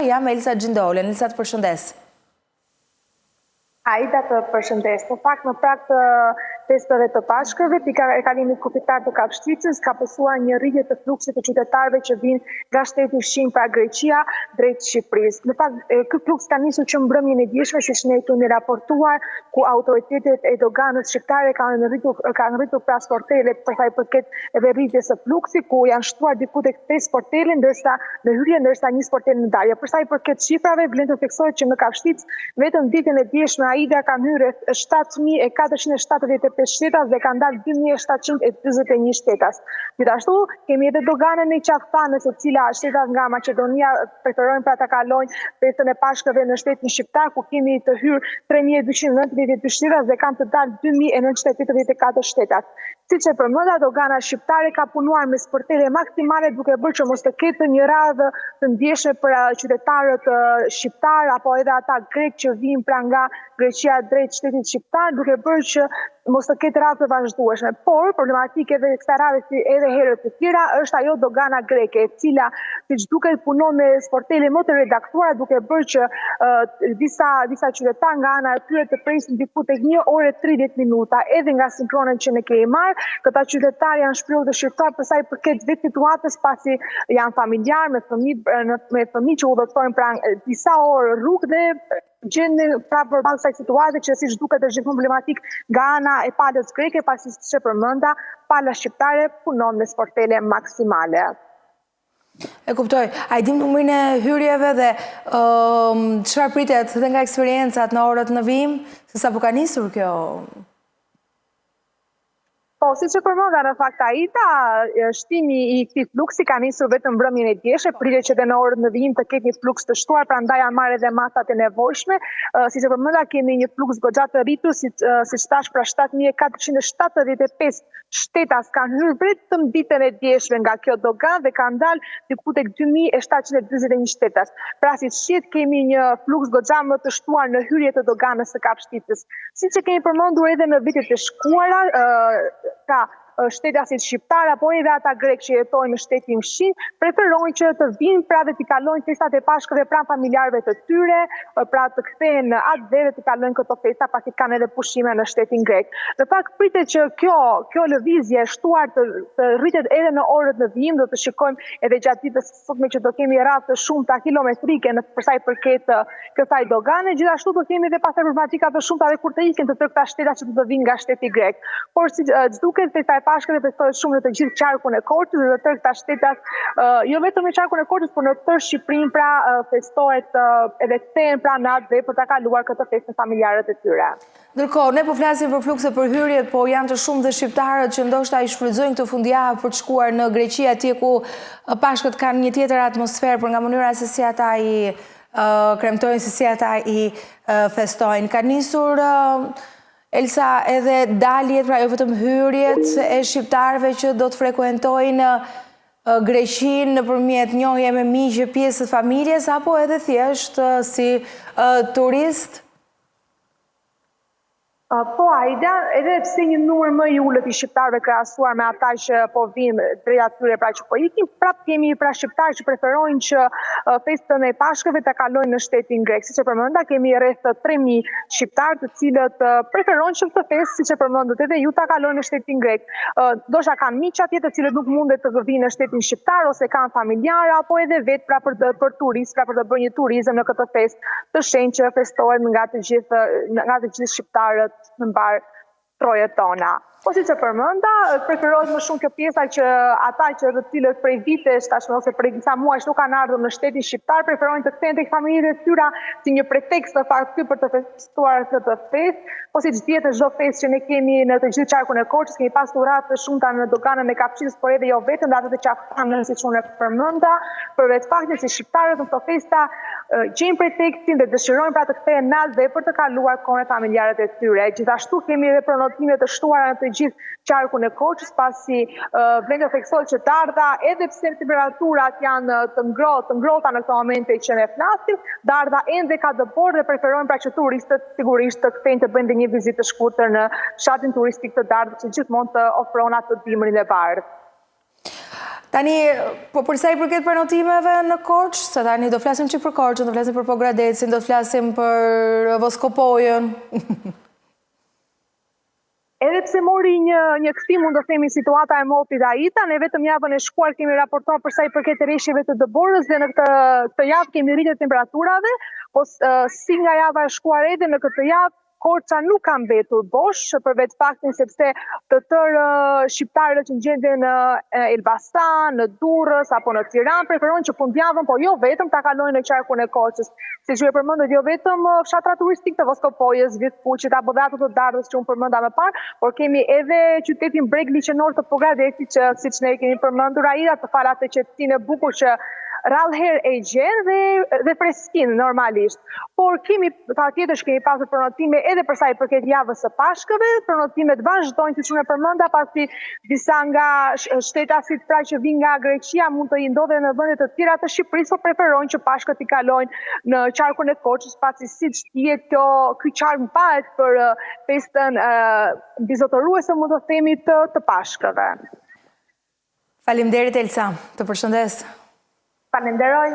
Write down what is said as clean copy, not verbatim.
jam Elsa Gjindole. Elsa, të përshëndes. Aida, të përshëndes. Në fakt, në prag të festëve të Pashkëve, kalimit kufitar të Kapshticës ka pësuar një rritje të fluksit të qytetarëve që vinë nga shteti Shqipëri pra Greqia drejt Shqipërisë. Në fakt, ky fluks ka nisur që mbrëmjen e djeshme, siç ne kemi raportuar, ku autoritetet e doganës shqiptare kanë rritur pra sportelet për sa i përket edhe rritjes së fluksit, ku janë shtuar diku tek 5 sportele, ndërsa në hyrje ndërsa 1 sportel në dalje. Për sa i përket shifrave, vlen të theksohet që në Kapshticë vetëm ditën e djeshme Aida kanë hyrë 7.475 shtetas dhe kanë dalë 2.721 shtetas. Gjithashtu, kemi edhe doganën e Qaftanës, e cila shtetas nga Maqedonia preferojnë pra ta kalojnë festën e Pashkëve në shtetin shqiptar, ku kemi të hyrë 3.292 shtetas dhe kanë të dalë 2.984 shtetas. Siç e përmenda, dogana shqiptare ka punuar me sportele maksimale duke bërë që mos të ketë një radhë të ndjeshme për qytetarët shqiptar apo edhe ata grek që vinë pra nga Greqia drejt shtetit shqiptar, duke bërë që mos të ketë radhë të vazhdueshme. Por problematike edhe kësaj radhe si edhe herët të tjera është ajo dogana greke, e cila siç duket punon me sportele më të redaktuara, duke bërë që disa qytetarë nga ana e tyre të presin diku tek 1 orë 30 minuta, edhe nga sinkronet që ne kemi marrë. Këta qytetarë janë shprehur të shqetësuar për sa i përket vetë situatës, pasi janë familjar me fëmijë që udhëtojnë pra disa orë rrugë dhe gjenden pra përballë kësaj situate që siç duket është gjithmonë problematik nga ana e palës greke, pasi siç e përmenda, pala shqiptare punon me sportele maksimale. E kuptoj. A i dim numrin e hyrjeve dhe çfarë pritet dhe nga eksperiencat në orët në vim, se sapo ka nisur kjo? Po, si që përmenda në fakt Aida, shtimi i këtij fluksi ka nisur vetëm mbrëmjen e djeshme, pritet që dhe në orët në vijim të ketë një fluks të shtuar, prandaj janë marrë edhe masat e nevojshme. Si që përmenda, kemi një fluks goxha të rritur, siç thash, pra 7.475 shtetas kanë hyrë vetëm ditën e djeshme nga kjo dogan dhe kanë dalë diku tek 2.721 shtetas. Pra si shihet kemi një fluks goxha më të shtuar në hyrje të doganës së Kapshticës. Siç e kemi përmendur edhe në vitet e shkuara, ka shtetasit shqiptar apo edhe ata grek që jetojnë në shtetin Shqin, preferojnë që të vinë pra dhe të kalojnë festat e Pashkëve pranë familjarëve të tyre, pra të kthehen atë dhe të kalojnë këto festa pasi kanë edhe pushime në shtetin grek. Në fakt pritet që kjo lëvizje shtuar të rritet edhe në orët në vijim, do të shikojmë edhe gjatë ditës së sotme që do kemi radhë të shumta kilometrike në për sa i përket kësaj dogane, gjithashtu do kemi edhe pastaj problematika të shumta edhe kur të ikin të këta shteta që do të vinë nga shteti grek. Por si duket festa e Pashkëve festohet shumë në të gjithë qarkun e Korçës dhe të këta shtetat, jo vetëm në qarkun e Korçës, por në tërë Shqipërinë pra festohet edhe kthehen pra në atë dhe për ta kaluar këtë festë familjarët e tyre. Ndërkohë, ne po flasim për flukse për hyrjet, po janë të shumë dhe shqiptarët që ndoshta i shfrytëzojnë këtë fundjavë për të shkuar në Greqi, atje ku Pashkët kanë një tjetër atmosferë, për nga mënyra se si ata i kremtojnë, se si ata i festojnë. Ka nisur Elsa, edhe daljet, pra jo vetëm hyrjet e shqiptarëve që do të frekuentojnë Greqinë nëpërmjet njohje me miqë, pjesë të familjes, apo edhe thjesht si turist? Po, Aida, edhe pse një numër më i ulët i shqiptarëve krahasuar me ata që po vinë drejt atyre pra që po ikin, prapë kemi pra shqiptarë që preferojnë që festën e Pashkëve ta kalojnë në shtetin grek. Siç e përmenda, kemi rreth 3.000 shqiptarë të cilët preferojnë që këtë festë, siç e përmendët edhe ju, ta kalojnë në shtetin grek. Ndoshta kanë miq atje të cilët nuk mundet të vinë në shtetin shqiptar ose kanë familjarë apo edhe vetë pra për turistë, pra për të bërë një turizëm në këtë festë të shenjtë që festohet nga të gjithë shqiptarët në mbar trojet tona. Po si që përmenda, preferohet më shumë kjo pjesa që ata që të cilët prej vitesh, tashmë ose prej disa muajsh nuk kanë ardhur në shtetin shqiptar, preferojnë të kthehen tek familjet e tyre si një pretekst në fakt për të festuar këtë festë. Po siç dihet, çdo festë që ne kemi në të gjithë qarkun e Korçës, kemi pasur radhë të shumta në doganën e Kapshticës, por edhe jo vetëm ato të Qaftanës, siç unë e përmenda, përveç faktit se shqiptarët në këto festa gjejnë pretekstin dhe dëshirojnë pra të kthehen natë dhe për të kaluar kohën me familjarët e tyre. Gjithashtu kemi edhe pronotime të shtuara në të gjithë qarkun e Korçës, pasi vlen të theksohet që dardha, edhe pse temperaturat janë të ngrohta në këto momente që ne flasim, dardha ende ka dëbor dhe preferojnë pra që turistët sigurisht të kthejnë të bëjnë një vizitë të shkurtër në fshatin turistik të Dardhës që gjithmonë të ofron atë dimrin e bardhë. Tani, po përsa i përket prenotimeve në Korçë, se tani do flasim që për Korçën, do flasim për Pogradecin, do flasim për Voskopojën. Edhe pse mori një kthim, mund të themi, situata e motit Aita, ne vetëm javën e shkuar kemi raportuar për sa i përket rreshjeve të dëborës dhe në këtë javë kemi rritje temperaturave, po si nga java e shkuar edhe në këtë javë Korça nuk ka mbetur bosh, për vetë faktin sepse të tërë shqiptarët që gjenden në Elbasan, në Durrës apo në Tiranë preferojnë që fundjavën, po jo vetëm ta kalojnë në qarkun e Korçës. Siç ju e përmendët, jo vetëm fshatra turistik të Voskopojës, Vjetkuqit apo dhe ato të Dardhës që unë përmenda më parë, por kemi edhe qytetin breg liçenor të Pogradecit që siç ne kemi përmendur ai, të fal atë qetësinë e bukur që rallëherë e gjen dhe freskin normalisht. Por kemi patjetër kemi pasur pronotime edhe për sa i përket javës së Pashkëve, pronotimet vazhdojnë siç unë përmenda, pasi disa nga shtetasit pra që vijnë nga Greqia mund të ndodhen në vende të tjera të Shqipërisë, por preferojnë që Pashkët i kalojnë në qarkun e Korçës, pasi siç dihet ky qark mbahet për festën mbizotëruese, mund të themi, të Pashkëve. Faleminderit Elsa, të përshëndes. Falenderoj.